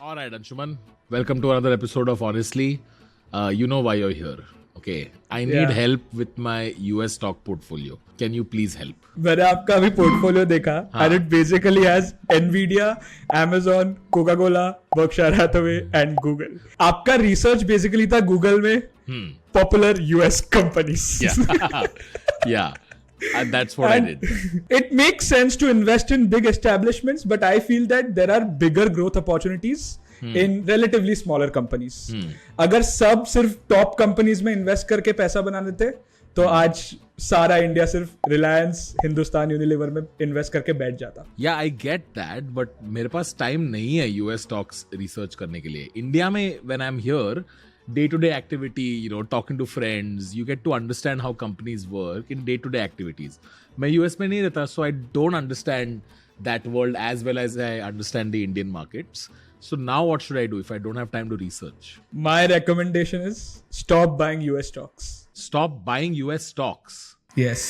All right, Anshuman. Welcome to another episode of Honestly. You know why you're here. Okay. I need help with my US stock portfolio. Can you please help? मैंने आपका अभी portfolio देखा and it basically has Nvidia, Amazon, Coca-Cola, Berkshire Hathaway and Google. आपका research basically था Google में popular US companies. Yeah. That's what I did. It makes sense to invest in big establishments, but I feel that there are bigger growth opportunities in relatively smaller companies. अगर सब सिर्फ top companies में invest करके पैसा बना लेते तो आज सारा इंडिया सिर्फ रिलायंस, हिंदुस्तान यूनिलीवर में इन्वेस्ट करके बैठ जाता. Yeah, I get that, but मेरे पास टाइम नहीं है यूएस स्टॉक्स रिसर्च करने के लिए. इंडिया में when I'm here, day-to-day activity, talking to friends, you get to understand how companies work in day-to-day activities. मैं US में नहीं रहता, so I don't understand that world as well as I understand the Indian markets. So now what should I do if I don't have time to research? My recommendation is stop buying US stocks. Stop buying US stocks. Yes.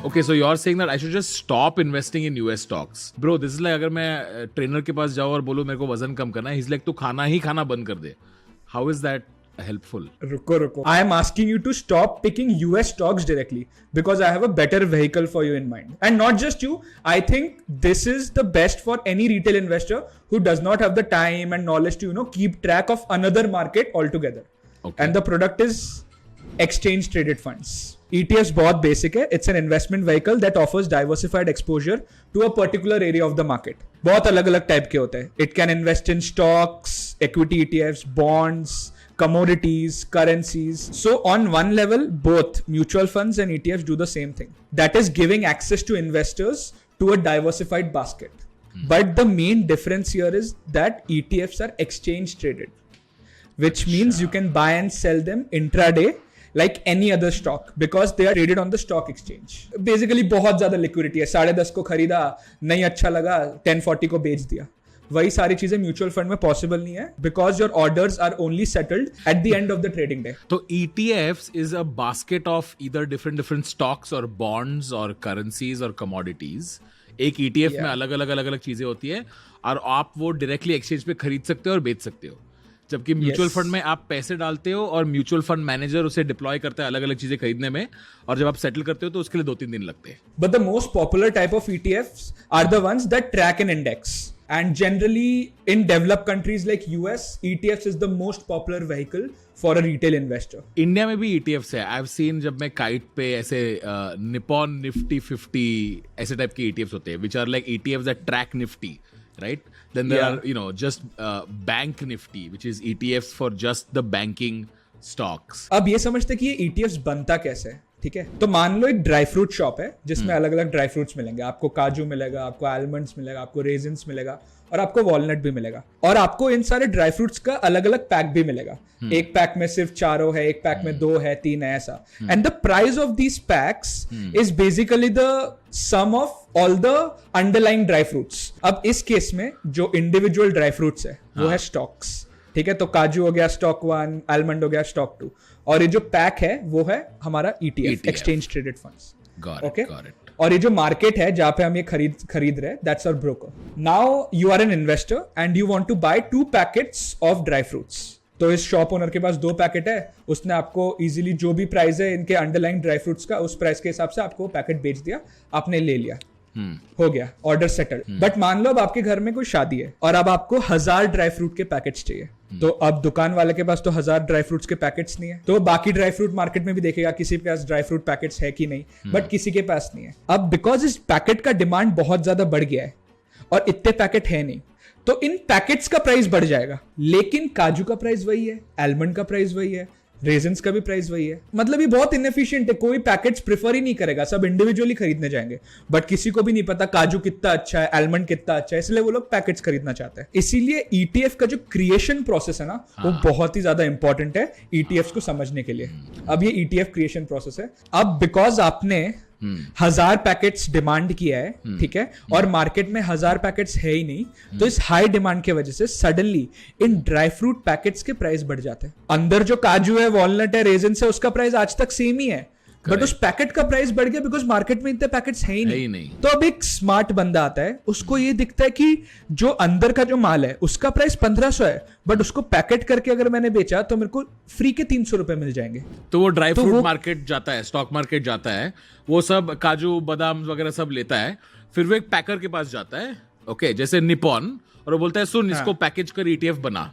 Okay, so you're saying that I should just stop investing in US stocks. Bro, this is like अगर मैं trainer के पास जाऊँ और बोलूँ मेरे को वजन कम करना है, he's like तू खाना ही खाना बंद कर दे. How is that helpful? रुको. I am asking you to stop picking US stocks directly because I have a better vehicle for you in mind. And not just you, I think this is the best for any retail investor who does not have the time and knowledge to, keep track of another market altogether. Okay. And the product is exchange traded funds. ETFs बहुत basic है. It's an investment vehicle that offers diversified exposure to a particular area of the market. बहुत अलग-अलग type के होते हैं. It can invest in stocks, equity ETFs, bonds, commodities, currencies. So on one level, both mutual funds and ETFs do the same thing. That is giving access to investors to a diversified basket. But the main difference here is that ETFs are exchange traded, which means you can buy and sell them intraday like any other stock because they are traded on the stock exchange. Basically बहुत ज़्यादा liquidity है. 10.5 को खरीदा, नहीं अच्छा लगा, 10.40 को बेच दिया. वही सारी चीजें म्यूचुअल फंड में पॉसिबल नहीं है because your orders are only settled at the end of the trading day. तो ETFs is a basket of either different stocks or bonds or currencies or commodities. एक ETF में अलग-अलग चीजें होती है और आप वो डायरेक्टली एक्सचेंज पे खरीद सकते हो और बेच सकते हो. जबकि म्यूचुअल फंड में आप पैसे डालते हो और म्यूचुअल फंड मैनेजर उसे डिप्लॉय करता है अलग-अलग चीजें खरीदने में और जब आप सेटल करते हो तो उसके लिए 2-3 दिन लगते हैं. But the most popular type of ETFs are the ones that track an index. And generally in developed countries like US, ETFs is the most popular vehicle for a retail investor. India में भी ETFs है. I've seen जब मैं kite पे ऐसे Nippon Nifty 50 ऐसे type के ETFs होते हैं which are like ETFs that track Nifty. Right? Then there are, just Bank Nifty, which is ETFs for just the banking stocks. अब ये समझते कि ये ETFs बनता कैसे है, ठीक है? तो मान लो एक ड्राई फ्रूट शॉप है जिसमें अलग अलग ड्राई फ्रूट्स मिलेंगे. आपको काजू मिलेगा, आपको आलमंड्स मिलेगा, आपको रेजिन्स मिलेगा और आपको वॉलनट भी मिलेगा. और आपको इन सारे ड्राई फ्रूट्स का अलग अलग पैक भी मिलेगा. एक पैक में सिर्फ 4 है, एक पैक में 2 है, 3 है, ऐसा. And the price of these packs is basically the sum of all the underlying dry fruits. अब इस केस में जो इंडिविजुअल ड्राई फ्रूट्स है वो है स्टॉक्स. ठीक है, तो काजू हो गया स्टॉक 1, आलमंड हो गया स्टॉक 2 और ये जो पैक है वो है हमारा ETF. Exchange traded funds. Okay, और ये जो मार्केट है जहां पे हम ये खरीद रहे हैं, that's our broker. Now you are an investor and you want to buy 2 packets of dry fruits. तो इस शॉप ओनर के पास 2 पैकेट है, उसने आपको इजीली जो भी प्राइस है इनके अंडरलाइंग ड्राई फ्रूट्स का उस प्राइस के हिसाब से आपको पैकेट बेच दिया, आपने ले लिया. हो गया, ऑर्डर सेटल्ड. बट मान लो अब आपके घर में कोई शादी है और अब आपको 1000 ड्राई फ्रूट के पैकेट्स चाहिए. तो अब दुकान वाले के पास तो 1000 ड्राई फ्रूट्स के पैकेट्स नहीं है, तो बाकी ड्राई फ्रूट मार्केट में भी देखेगा किसी के पास ड्राई फ्रूट पैकेट्स है कि नहीं, बट किसी के पास नहीं है. अब बिकॉज इस पैकेट का डिमांड बहुत ज्यादा बढ़ गया है और इतने पैकेट है नहीं, तो इन पैकेट्स का प्राइस बढ़ जाएगा. लेकिन काजू का प्राइस वही है, आलमंड का प्राइस वही है, रेजिन्स का भी प्राइस वही है. मतलब ये बहुत इनएफिशिएंट है. कोई पैकेट्स प्रेफर ही नहीं करेगा, सब इंडिविजुअली खरीदने जाएंगे. बट किसी को भी नहीं पता काजू कितना अच्छा है, आलमंड कितना अच्छा है, इसलिए वो लोग पैकेट्स खरीदना चाहते हैं. इसीलिए ETF का जो क्रिएशन प्रोसेस है ना, वो बहुत ही ज्यादा इंपॉर्टेंट है ETFs को समझने के लिए. अब ये ETF क्रिएशन प्रोसेस है. अब बिकॉज आपने 1000 पैकेट्स डिमांड किया है, ठीक है, और मार्केट में 1000 पैकेट्स है ही नहीं, तो इस हाई डिमांड की वजह से suddenly in dry fruit packets के प्राइस बढ़ जाते हैं. अंदर जो काजू है, वॉलनट है, रेजिन्स है, उसका प्राइस आज तक सेम ही है, बट उस पैकेट का प्राइस बढ़ गया बिकॉज मार्केट में इतने पैकेट्स है ही नहीं। तो अब एक स्मार्ट बंदा आता है, उसको ये दिखता है कि जो अंदर का जो माल है उसका प्राइस 1500 है, बट उसको पैकेट करके अगर मैंने बेचा तो मेरे को फ्री के 300 रुपए मिल जाएंगे। तो वो ड्राई फ्रूट मार्केट जाता है, स्टॉक मार्केट जाता है, वो सब काजू बादाम वगैरह सब लेता है, फिर वो एक पैकर के पास जाता है, ओके, जैसे निपॉन, और वो बोलता है सुन इसको पैकेज कर ETF बना,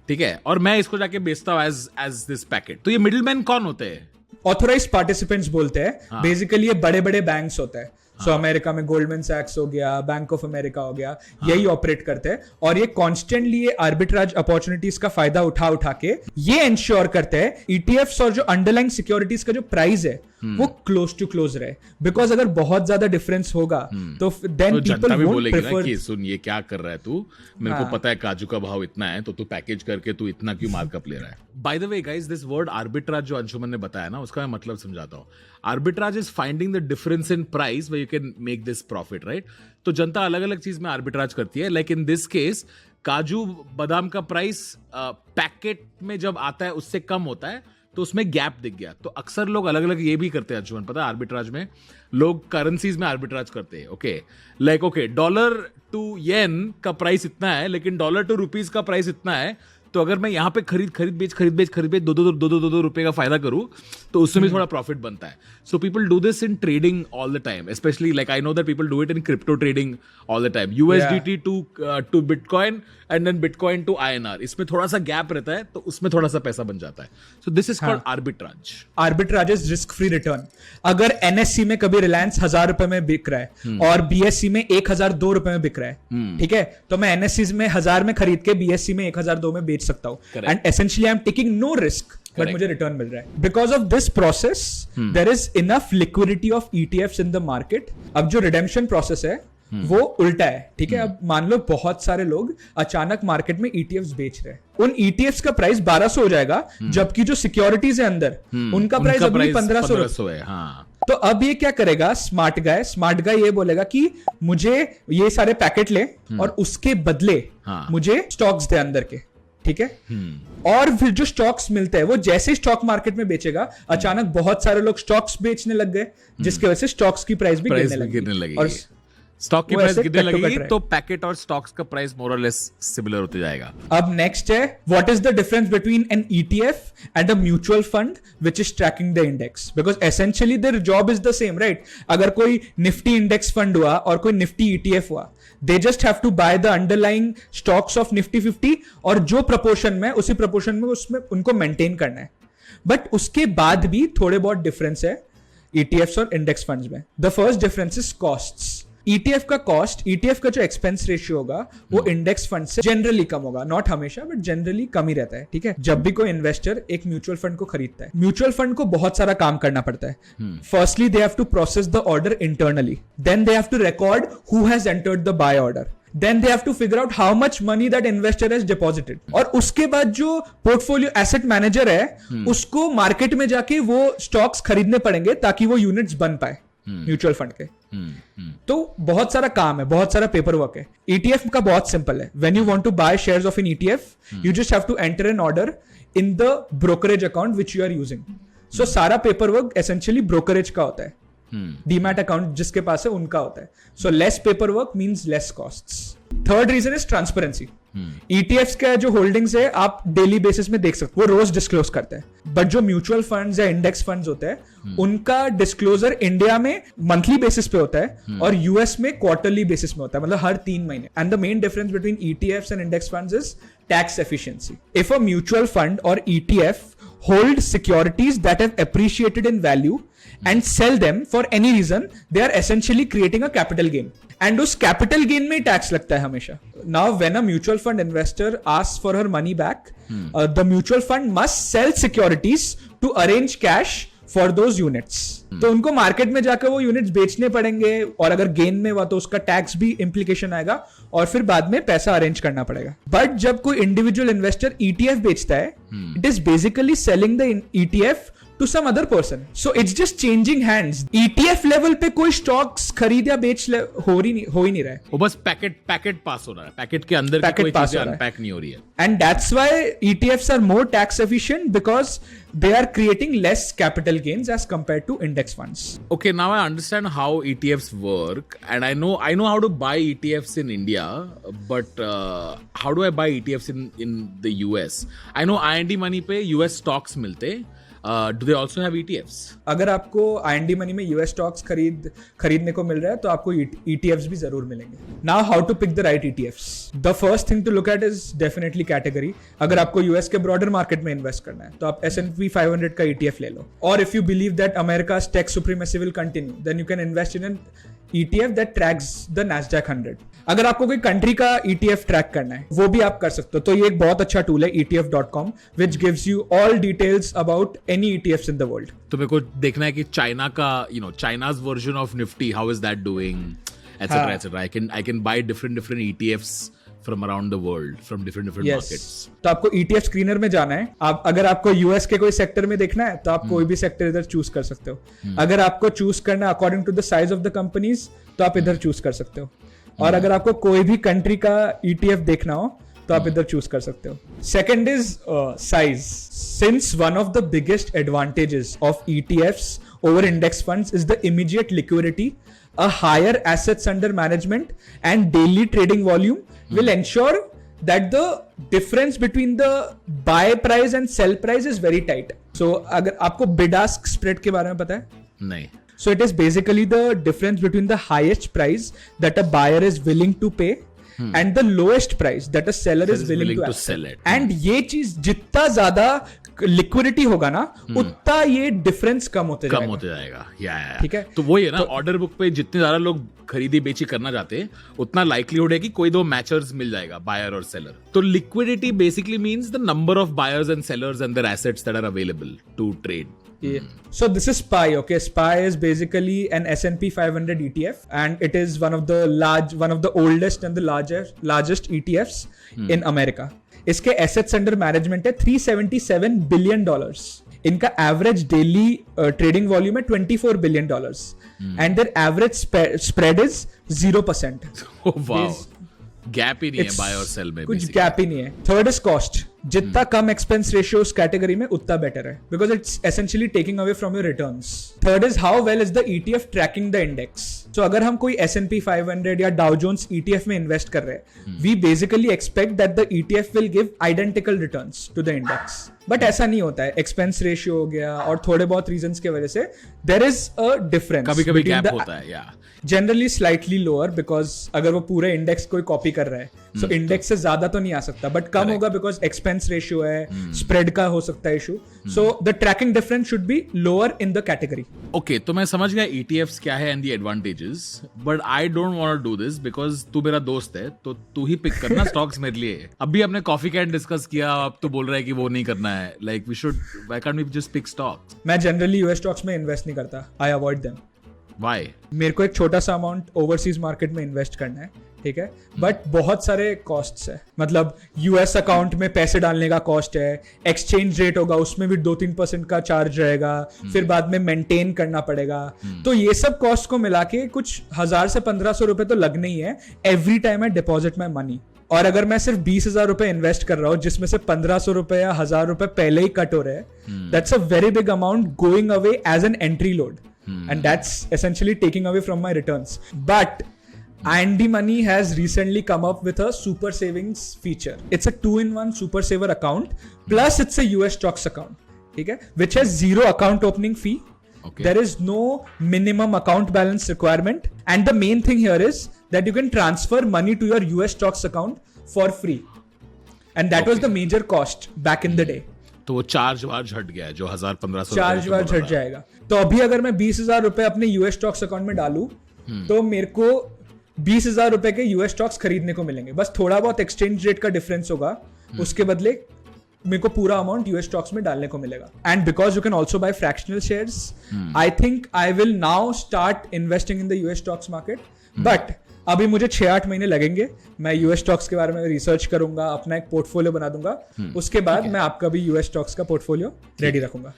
ठीक है, और मैं इसको जाके बेचता हूँ एज दिस पैकेट। तो ये मिडिलमैन कौन होते हैं? ऑथोराइज्ड पार्टिसिपेंट्स बोलते हैं। बेसिकली ये बड़े बड़े बैंक्स होते हैं। सो अमेरिका में गोल्डमैन सैक्स हो गया, बैंक ऑफ अमेरिका हो गया, यही ऑपरेट करते हैं, और ये कॉन्स्टेंटली ये आर्बिट्राज अपॉर्चुनिटीज का फायदा उठा के ये इंश्योर करते हैं ETFs और जो अंडरलाइंग सिक्योरिटीज का जो प्राइस है वो क्लोज टू क्लोज रहे। बिकॉज अगर बहुत ज्यादा डिफरेंस होगा तो देन पीपल वोंट प्रेफर कि सुन ये क्या कर रहा है तू, मेरे को पता है काजू का भाव इतना है, तो तू पैकेज करके तू इतना क्यों मार्कअप ले रहा है। By the way guys, this word arbitrage जो अंशुमन ने बताया ना, उसका मैं मतलब समझाता हूँ। Arbitrage is finding the difference in price where you can make this profit, right? तो जनता अलग अलग चीज में आर्बिट्राज करती है, लाइक इन दिस केस काजू बादाम का प्राइस पैकेट में जब आता है उससे कम होता है, तो उसमें गैप दिख गया। तो अक्सर लोग अलग अलग ये भी करते हैं अंशुमन, पता है, आर्बिट्राज में लोग करेंसीज में आर्बिट्राज करते हैं, okay, like okay $1 to yen का प्राइस इतना है, लेकिन $1 to रुपीज का प्राइस इतना है, तो अगर मैं यहाँ पे खरीद बेच दो रुपए का फायदा करूं तो उससे भी थोड़ा प्रॉफिट बनता है। So people do this in trading all the time, especially like I know that people do it in crypto trading all the time, USDT to bitcoin and then bitcoin to INR, इसमें थोड़ा सा gap रहता है, तो उसमें थोड़ा सा पैसा बन जाता है। So this is called arbitrage. Arbitrage is risk free return. अगर NSE में कभी रिलायंस 1000 रुपए में बिक रहा है और BSE में 1002 रुपए में बिक रहा है, ठीक है, तो मैं NSE में 1000 में खरीद के BSE में 1002 में बेच सकता हूं, and essentially I am taking no risk, but मुझे रिटर्न मिल रहा है। Because of this process there is enough liquidity of ETFs in the market. अब जो रिडेम्पशन प्रोसेस है वो उल्टा है, ठीक है। अब मान लो बहुत सारे लोग अचानक मार्केट में ETFs बेच रहे हैं, उन ETFs का प्राइस 1200 हो जाएगा, जबकि जो सिक्योरिटीज है अंदर उनका प्राइस अभी 1500 है। तो अब ये क्या करेगा स्मार्ट गाय ये बोलेगा कि मुझे ये सारे पैकेट ले और उसके बदले मुझे स्टॉक्स दे अंदर के, ठीक है। और फिर जो स्टॉक्स मिलते हैं वो जैसे स्टॉक मार्केट में बेचेगा, अचानक बहुत सारे लोग स्टॉक्स बेचने लग गए, जिसकी वजह से स्टॉक्स की प्राइस भी गिरने लगी और स्टॉक की प्राइस गिरने लगेगी, तो पैकेट और स्टॉक्स का प्राइस मोर और लेस सिमिलर होते जाएगा। अब नेक्स्ट है, what is the difference between an ETF and a mutual fund which is tracking the index, because essentially their job is the same, right? अगर कोई Nifty index fund हुआ और कोई निफ्टी ETF हुआ, they just have to buy the underlying stocks of Nifty 50 और जो proportion में उसी प्रपोर्शन में उसमें उनको मेंटेन करना है। बट उसके बाद भी थोड़े बहुत डिफरेंस है ETFs और इंडेक्स फंड्स में। The first difference is costs. ETF का कॉस्ट, ETF का जो एक्सपेंस रेशियो होगा वो इंडेक्स फंड से जनरली कम होगा, नॉट हमेशा बट जनरली कम ही रहता है, ठीक है। जब भी कोई इन्वेस्टर एक म्यूचुअल फंड को खरीदता है, म्यूचुअल फंड को बहुत सारा काम करना पड़ता है। Firstly they have to process the order internally, then they have to record who has entered the buy order, then they have to figure out how much money that investor has deposited, और उसके बाद जो portfolio asset manager है उसको market में जाके वो stocks खरीदने पड़ेंगे ताकि वो यूनिट्स बन पाए म्यूचुअल फंड के। तो बहुत सारा काम है, बहुत सारा पेपर वर्क है। ETF का बहुत सिंपल है, when you want to buy shares of an ETF you just have to enter an order in the brokerage account which you are using. So सारा पेपर वर्क एसेंशियली ब्रोकरेज का होता है, demat account जिसके पास है उनका होता है। So less paper work means less costs. Third reason is transparency. ETFs का जो होल्डिंग्स है आप डेली बेसिस में देख सकते हो, वो रोज डिस्क्लोज करते हैं। बट जो म्यूचुअल फंड्स या इंडेक्स फंड्स होते हैं उनका डिस्क्लोजर इंडिया में मंथली बेसिस पे होता है और US में क्वार्टरली बेसिस में होता है, मतलब हर 3 महीने। And the main difference between ETFs and index funds is tax efficiency. If a mutual fund और ETF hold securities that have appreciated in value and sell them for any reason, they are essentially creating a capital gain. And उस capital gain में tax लगता है हमेशा. Now, when a mutual fund investor asks for her money back, the mutual fund must sell securities to arrange cash for those units. तो उनको market में जाकर वो यूनिट्स बेचने पड़ेंगे और अगर गेन में हुआ तो उसका टैक्स भी इंप्लीकेशन आएगा और फिर बाद में पैसा अरेंज करना पड़ेगा। बट जब कोई इंडिविजुअल इन्वेस्टर ETF बेचता है, it is basically selling the ETF to some other person. So it's just changing hands. ETF level पे कोई stocks खरीद या बेच हो ही नहीं रहा है. वो बस पैकेट पास हो रहा है, पैकेट के अंदर की कोई चीजें अनपैक नहीं हो रही है. And that's why ETFs are more tax efficient because they are creating less capital gains as compared to index funds. Okay, now I understand how ETFs work, and I know how to buy ETFs in India, but how do I buy ETFs in the US? I know IND Money पे US stocks मिलते. Do they also have ETFs? अगर आपको IND Money में US stocks खरीदने को मिल रहा है तो आपको ETFs भी जरूर मिलेंगे. Now how to pick the right ETFs? The first thing to look at is definitely category. अगर आपको US के broader market में invest करना है तो आप S&P 500 का ETF ले लो. Or if you believe that America's tech supremacy will continue, then you can invest in an ETF that tracks the Nasdaq 100. अगर आपको कोई कंट्री का ETF ट्रैक करना है वो भी आप कर सकते हो. तो ये एक बहुत अच्छा टूल है ETF.com which gives you all details about any ETFs in the world. तो मेरे को देखना है कि चाइना का China's version of Nifty, how is that doing, etc. I can buy different ETFs from around the world, from different markets. तो आपको ETF screener में जाना है. आप अगर आपको US के कोई सेक्टर में देखना है तो आप कोई भी सेक्टर इधर चूज कर सकते हो. अगर आपको चूज करना है according to the size of the companies तो आप इधर चूज कर सकते हो. और अगर आपको कोई भी कंट्री का ETF देखना हो तो आप इधर चूज कर सकते हो. Second is size. Since one of the biggest advantages of ETFs over index funds is the immediate liquidity, a higher assets under management and daily trading volume will ensure that the difference between the buy price and sell price is very tight. So अगर आपको bid ask spread के बारे में पता है? नहीं. So it is basically the difference between the highest price that a buyer is willing to pay and the lowest price that a seller is willing to sell it. And ये चीज जितना ज्यादा लिक्विडिटी होगा ना उतना ये difference कम होते जाएगा. ठीक है. तो वही है ना, ऑर्डर बुक पे जितने ज्यादा लोग खरीदी बेची करना चाहते हैं उतना लाइक्लीहुड है कि कोई दो मैचर्स मिल जाएगा, बायर और सेलर. तो liquidity basically means the number of buyers and sellers and their assets that are available to trade. So this is SPY. Okay, SPY is basically an S&P 500 ETF, and it is one of the oldest and the largest ETFs in America. इसके assets under management है $377 billion. इनका average daily trading volume है $24 billion, and their average spread is 0%. Oh wow. Gap ही नहीं है bye और cell में. कुछ गैप ही नहीं है. Third is cost. जितना कम एक्सपेंस रेशियो उस कैटेगरी में उतना बेटर है because it's essentially taking away from your returns. Third is how well is the ETF tracking the index. So अगर हम कोई S&P 500 या डाउ जोन्स ETF में इन्वेस्ट कर रहे हैं we basically expect that the ETF will give identical returns to the index. But ऐसा नहीं होता है. एक्सपेंस रेशियो हो गया और थोड़े बहुत रीजंस की वजह से देयर इज अ डिफरेंस. कभी गैप होता है. जनरली स्लाइटली लोअर बिकॉज अगर वो पूरे इंडेक्स को कॉपी कर रहा है सो इंडेक्स से ज्यादा तो नहीं आ सकता बट कम होगा बिकॉज एक्सपेंस रेशियो है, स्प्रेड का हो सकता है issue. So the tracking difference should be lower in the category. Okay, तो मैं समझ गया ETFs क्या है and the advantages, but I don't want to do this because तू मेरा दोस्त है तो तू ही पिक करना स्टॉक्स मेरे लिए. अभी हमने कॉफी कैन डिस्कस किया, अब तो बोल रहा है कि वो नहीं करना है. Like we should, why can't we just pick stocks? मैं जनरली US स्टॉक्स में इन्वेस्ट नहीं करता. I avoid them. Why? मेरे को एक छोटा सा अमाउंट ओवरसीज मार्केट में इन्वेस्ट करना है, ठीक है, बट बहुत सारे कॉस्ट्स है. मतलब US अकाउंट में पैसे डालने का कॉस्ट है, एक्सचेंज रेट होगा उसमें भी 2-3% का चार्ज रहेगा, फिर बाद में मेंटेन करना पड़ेगा. तो ये सब कॉस्ट को मिला के कुछ 1000 से 1500 रुपए तो लगने ही है every time I deposit my money. और अगर मैं सिर्फ 20,000 रुपए इन्वेस्ट कर रहा हूँ जिसमें से 1500 रुपए या 1000 रुपए पहले ही कट हो रहे हैं, that's a very big amount going away as an entry load. And that's essentially taking away from my returns. But IND Money has recently come up with a super savings feature. It's a 2-in-1 super saver account plus it's a US stocks account, okay, which has 0 account opening fee. Okay. There is no minimum account balance requirement, and the main thing here is that you can transfer money to your US stocks account for free, and that was the major cost back in the day. तो वो charge वार्ज हट गया है जो 1000-1500 charge वार्ज हट जाएगा. तो अभी अगर मैं 20,000 रुपए अपने US स्टॉक्स अकाउंट में डालूं तो मेरे को 20,000 रुपए के US स्टॉक्स खरीदने को मिलेंगे. बस थोड़ा बहुत एक्सचेंज रेट का डिफरेंस होगा, उसके बदले मेरे को पूरा अमाउंट US स्टॉक्स में डालने को मिलेगा. And because you can also buy fractional shares, I think I will now start investing in the US stocks market. But अभी मुझे 6-8 महीने लगेंगे. मैं US स्टॉक्स के बारे में रिसर्च करूंगा, अपना एक पोर्टफोलियो बना दूंगा, उसके बाद मैं आपका भी US स्टॉक्स का पोर्टफोलियो रेडी रखूंगा.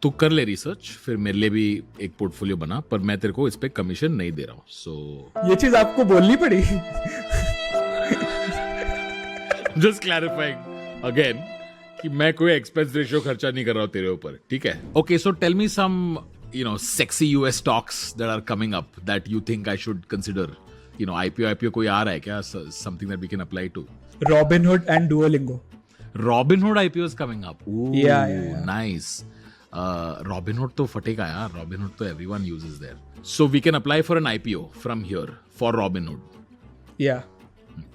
तू कर ले रिसर्च, फिर मेरे लिए भी एक पोर्टफोलियो बना, पर मैं तेरे को इस पे कमीशन नहीं दे रहा हूँ. सो ये चीज आपको बोलनी पड़ी. जस्ट क्लैरिफाइंग अगेन कि मैं कोई एक्सपेंस रेशियो खर्चा नहीं कर रहा हूँ तेरे ऊपर, ठीक है? Okay, so tell me some sexy US stocks that are coming up that you think I should consider. IPO कोई आ रहा है क्या? Something that we can apply to. Robinhood and Duolingo. Robinhood IPO is coming up. Ooh, Yeah. Nice. Robinhood तो फटेगा यार. Robinhood तो everyone uses there. So we can apply for an IPO from here for Robinhood. Yeah.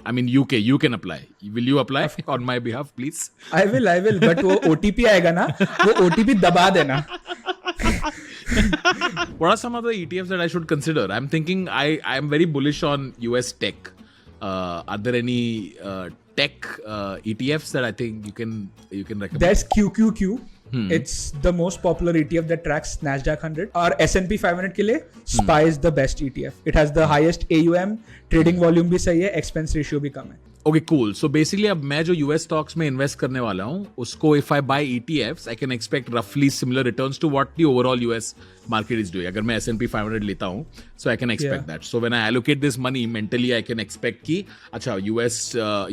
I mean UK, you can apply. Will you apply on my behalf, please? I will. But वो OTP आएगा ना, वो OTP दबा देना. What are some other ETFs that I should consider? I'm thinking I am very bullish on US tech. Are there any tech ETFs that I think you can recommend? There's QQQ. It's the most popular ETF that tracks Nasdaq 100. और S&P 500 के लिए SPY is the best ETF. It has the highest AUM, trading volume भी सही है, expense ratio भी कम है. Okay, cool. So basically अब मैं जो US stocks में invest करने वाला हूँ, उसको if I buy ETFs, I can expect roughly similar returns to what the overall US market is doing. अगर मैं S&P 500 लेता हूँ, so I can expect that. So when I allocate this money, mentally I can expect कि अच्छा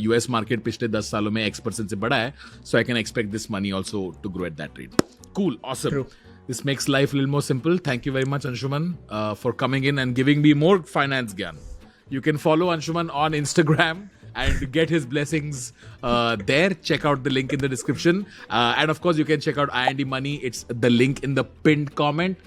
US market पिछले 10 सालों में X% से बढ़ा है, so I can expect this money also to grow at that rate. Cool, awesome. True. This makes life a little more simple. Thank you very much, Anshuman, for coming in and giving me more finance gyan. You can follow Anshuman on Instagram and get his blessings there. Check out the link in the description. And of course, you can check out I&D Money. It's the link in the pinned comment.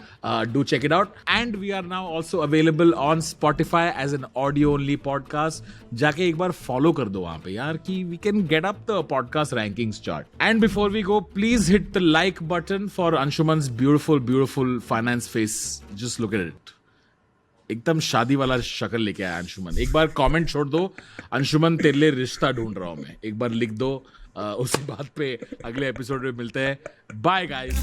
Do check it out. And we are now also available on Spotify as an audio-only podcast. जाके एक बार follow कर दो वहाँ पे यार कि we can get up the podcast rankings chart. And before we go, please hit the like button for Anshuman's beautiful finance face. Just look at it. एकदम शादी वाला शक्ल लेके आया अंशुमन. एक बार कमेंट छोड़ दो, अंशुमन तेरे लिए रिश्ता ढूंढ रहा हूं मैं. एक बार लिख दो. उसी बात पे अगले एपिसोड में मिलते हैं. Bye guys.